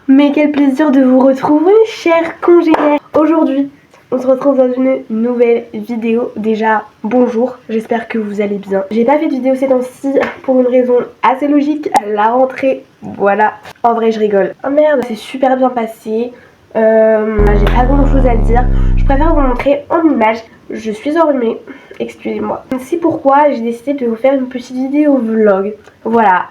Mais quel plaisir de vous retrouver, chers congénères. Aujourd'hui, on se retrouve dans une nouvelle vidéo. Déjà, bonjour, j'espère que vous allez bien. J'ai pas fait de vidéo ces temps-ci pour une raison assez logique, la rentrée, voilà. En vrai, je rigole. Oh merde, c'est super bien passé. J'ai pas grand chose à dire. Je préfère vous montrer en image. Je suis enrhumée, excusez-moi. C'est pourquoi j'ai décidé de vous faire une petite vidéo vlog. Voilà.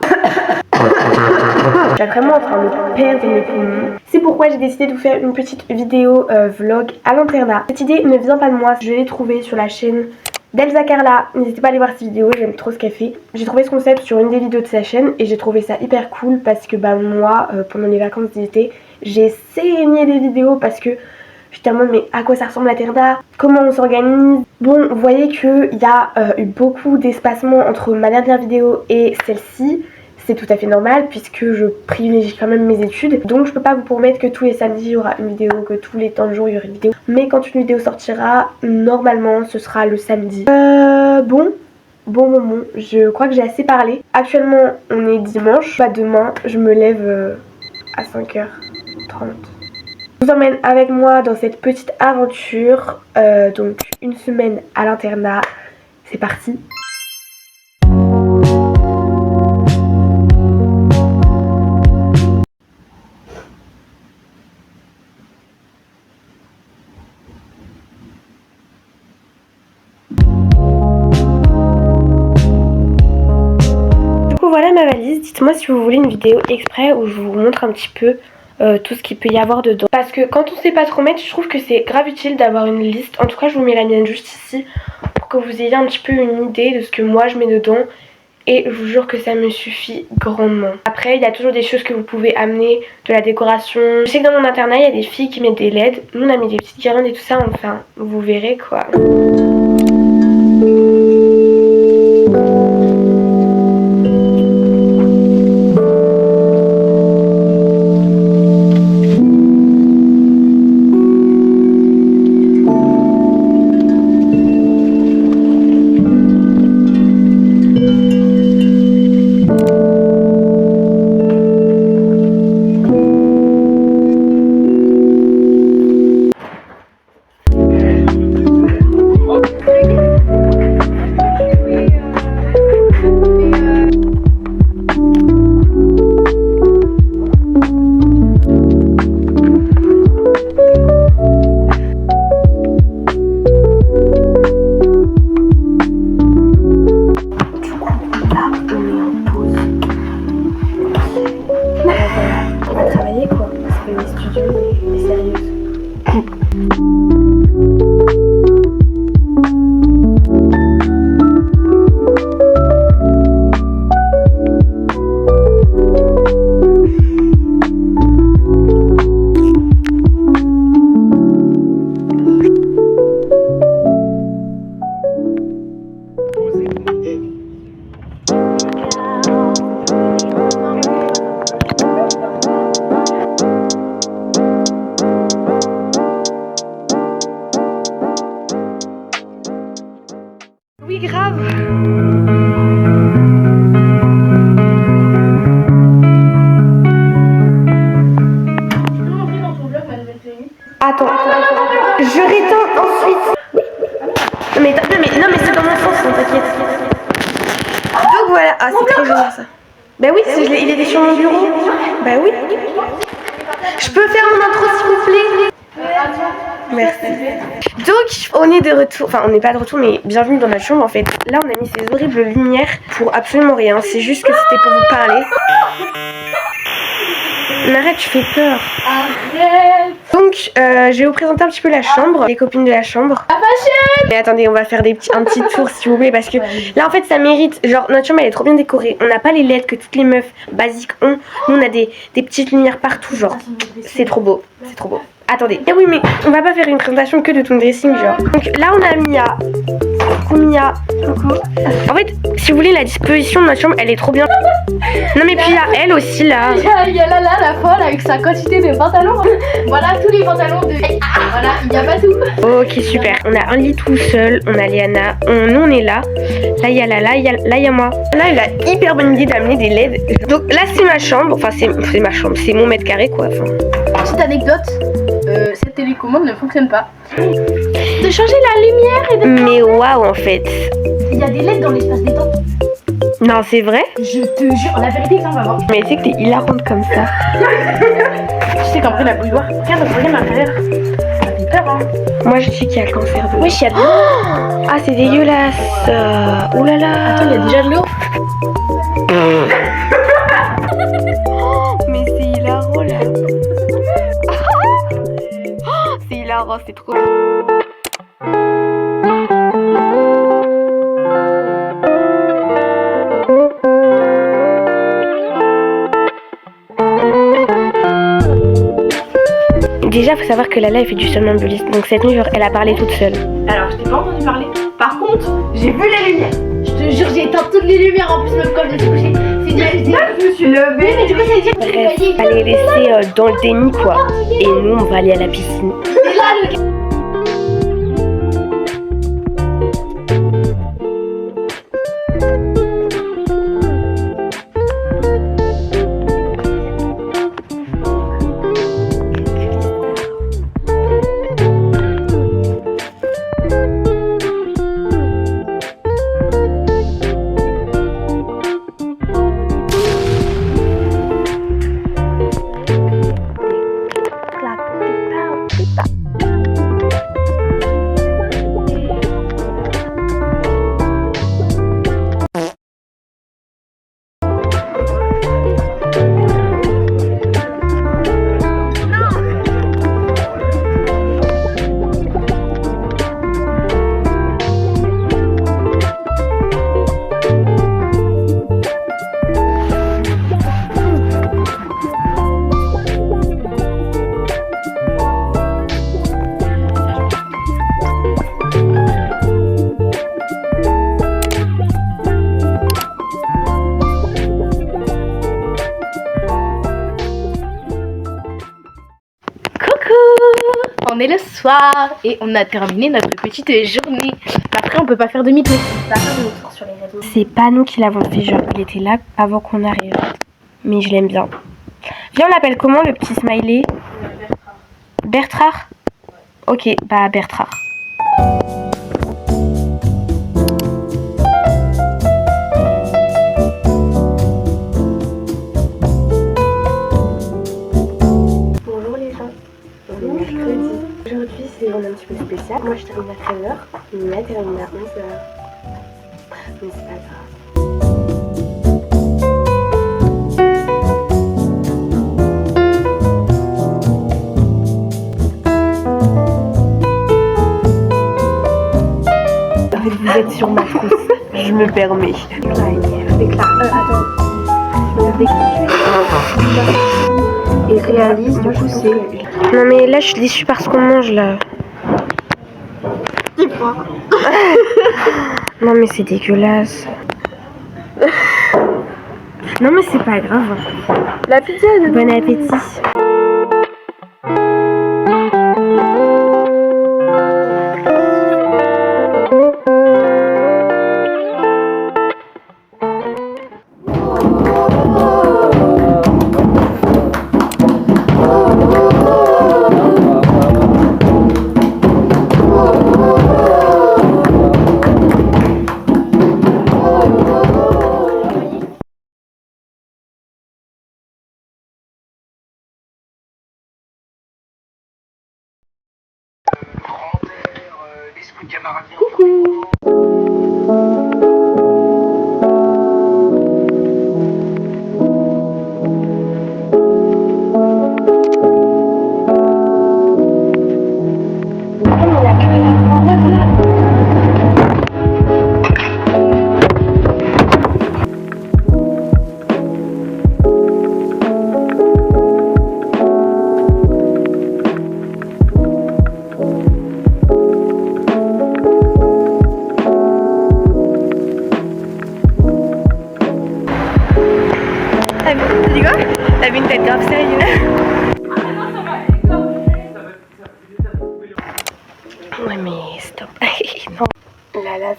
Je suis vraiment en train de perdre mes poumons. C'est pourquoi j'ai décidé de vous faire une petite vidéo vlog à l'internat. Cette idée ne vient pas de moi, je l'ai trouvée sur la chaîne d'Elsa Carla. N'hésitez pas à aller voir cette vidéo, j'aime trop ce qu'elle fait. J'ai trouvé ce concept sur une des vidéos de sa chaîne et j'ai trouvé ça hyper cool parce que bah moi, pendant les vacances d'été, j'ai saigné les vidéos parce que j'étais en mode mais à quoi ça ressemble l'internat? Comment on s'organise? Bon, vous voyez qu'il y a eu beaucoup d'espacement entre ma dernière vidéo et celle-ci. C'est tout à fait normal puisque je privilégie quand même mes études. Donc je peux pas vous promettre que tous les samedis il y aura une vidéo, que tous les temps de jour il y aura une vidéo. Mais quand une vidéo sortira, normalement ce sera le samedi. Bon moment, je crois que j'ai assez parlé. Actuellement on est dimanche, pas demain, je me lève à 5h30. Je vous emmène avec moi dans cette petite aventure, donc une semaine à l'internat. C'est parti. Voilà ma valise, dites-moi si vous voulez une vidéo exprès où je vous montre un petit peu tout ce qu'il peut y avoir dedans. Parce que quand on sait pas trop mettre, je trouve que c'est grave utile d'avoir une liste. En tout cas je vous mets la mienne juste ici pour que vous ayez un petit peu une idée de ce que moi je mets dedans. Et je vous jure que ça me suffit grandement. Après il y a toujours des choses que vous pouvez amener, de la décoration. Je sais que dans mon internat il y a des filles qui mettent des LED. Nous on a mis des petites guirlandes et tout ça, enfin vous verrez quoi. Oui, grave. Attends. Je rétends ensuite. Non mais c'est dans mon sens, t'inquiète. Donc voilà, ah c'est trop joli ça. Bah oui, il était sur mon bureau. Bah oui. Je peux faire mon intro s'il vous plaît? Merci. Donc on est de retour, enfin on n'est pas de retour mais bienvenue dans notre chambre en fait. Là on a mis ces horribles lumières pour absolument rien, c'est juste que c'était pour vous parler. Mais arrête, tu fais peur. Arrête. Donc je vais vous présenter un petit peu la chambre, les copines de la chambre. Mais attendez, on va faire un petit tour s'il vous plaît parce que là en fait ça mérite, genre notre chambre elle est trop bien décorée. On n'a pas les LED que toutes les meufs basiques ont. Nous on a des petites lumières partout, genre c'est trop beau, c'est trop beau. Attendez. Eh oui, mais on va pas faire une présentation que de ton dressing, genre. Donc là, on a Mia. Coucou Mia. Coucou. En fait, si vous voulez, la disposition de notre chambre, elle est trop bien. Non, mais puis il y a elle aussi, là. Il y a Lala, la folle, avec sa quantité de pantalons. Voilà, tous les pantalons de... Voilà, il n'y a pas tout. Ok, super. On a un lit tout seul. On a Léana. Nous, on est là. Là, il y a Lala. Là, il y a moi. Là, elle a hyper bonne idée d'amener des LED. Donc là, c'est ma chambre. Enfin, c'est ma chambre. C'est mon mètre carré, quoi. Enfin... Petite anecdote, cette télécommande ne fonctionne pas. De changer la lumière et de... Mais waouh, en fait. Il y a des LED dans l'espace des temps. Non, c'est vrai? Je te jure, la vérité, ça on va voir. Mais tu sais que t'es hilarante comme ça. Tu sais qu'après la bouilloire, regarde à l'intérieur. Ça fait peur, hein. Moi, je sais qu'il y a le cancer de... Oui, il y a de l'eau. Ah, c'est dégueulasse. Oh là là. Attends, il y a déjà de l'eau. Mais c'est hilarant, là. C'est hilarant, c'est trop... Déjà, faut savoir que Lala, elle fait du somnambulisme. Donc cette nuit, genre, elle a parlé toute seule. Alors, je t'ai pas entendu parler. Par contre, j'ai vu les lumières. Je te jure, j'ai éteint toutes les lumières en plus, même quand je me suis couchée. C'est dire, je me suis levée. Mais du coup, c'est dire que Bref, fallait rester dans le déni, quoi. Et nous, on va aller à la piscine. Et là, le... On est le soir et on a terminé notre petite journée. Après, on peut pas faire demi-tour. On peut pas faire demi-tour sur les réseaux. C'est pas nous qui l'avons fait, genre, il était là avant qu'on arrive. Mais je l'aime bien. Viens, on l'appelle comment, le petit smiley? Bertrard. Ok, bah Bertrard. Bonjour les gens. On est mercredi. Aujourd'hui, c'est un petit peu spécial. Moi, je termine à 13h. Mia termine à 11h. Mais c'est pas grave. En fait, vous êtes sur ma trousse. Je me permets. Attends. Et réalise, du coup, c'est... Non mais là, je suis déçue parce qu'on mange là. Dis-moi. Non mais c'est dégueulasse. Non mais c'est pas grave. La pizza de... Bon appétit. Coucou.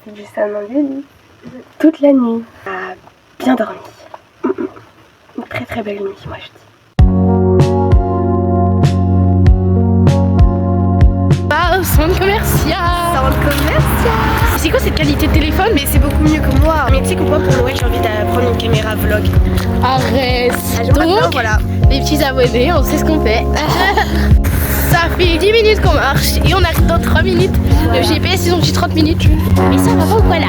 fait du ça dans le lit toute la nuit. A bien dormi. Une très très belle nuit, moi je dis. Centre commercial. Centre commercial. C'est quoi cette qualité de téléphone? Mais c'est beaucoup mieux que moi. Mais tu sais que moi pour Noël j'ai envie de prendre une caméra vlog. Arrête. Donc voilà. Les petits abonnés, on sait ce qu'on fait. Ça fait 10 minutes qu'on marche et on arrive dans 3 minutes. Le GPS ils ont dit 30 minutes. Mais ça va pas ou quoi là?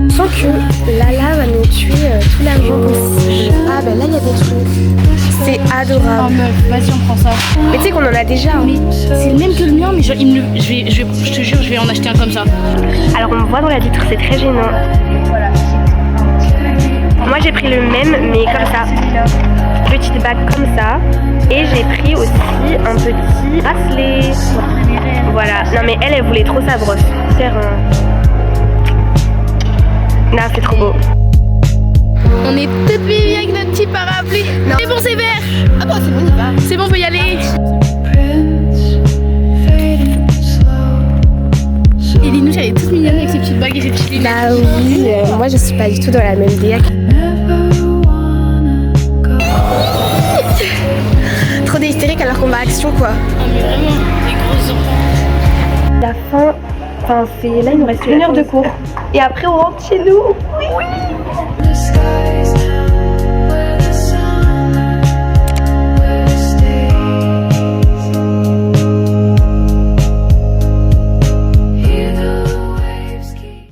Je sens que Lala va nous tuer tout l'argent possible. Ah bah là il y a des trucs. C'est adorable. Oh meuf, vas-y on prend ça. Mais tu sais qu'on en a déjà. Mais c'est le même que le mien, mais genre, je te jure, je vais en acheter un comme ça. Alors on me voit dans la vitre, c'est très gênant. Moi j'ai pris le même mais comme ça. Petite bague comme ça. Et j'ai pris aussi un petit bracelet. Voilà. Non mais elle voulait trop sa brosse. Faire Non c'est trop beau. On est toutes baby avec notre petit parapluie. C'est bon, c'est vert. Ah bon c'est bon, il va. C'est bon, on peut y aller. Et Linouche, elle est toute mignonne avec ses petites bagues et ses petites lunettes. Bah oui, moi je suis pas du tout dans la même DA. Trop d'hystérique alors qu'on va à Action quoi. Non mais vraiment, des gros enfants. La fin, enfin c'est là il nous reste 1 heure de cours. Et après on rentre chez nous. Oui.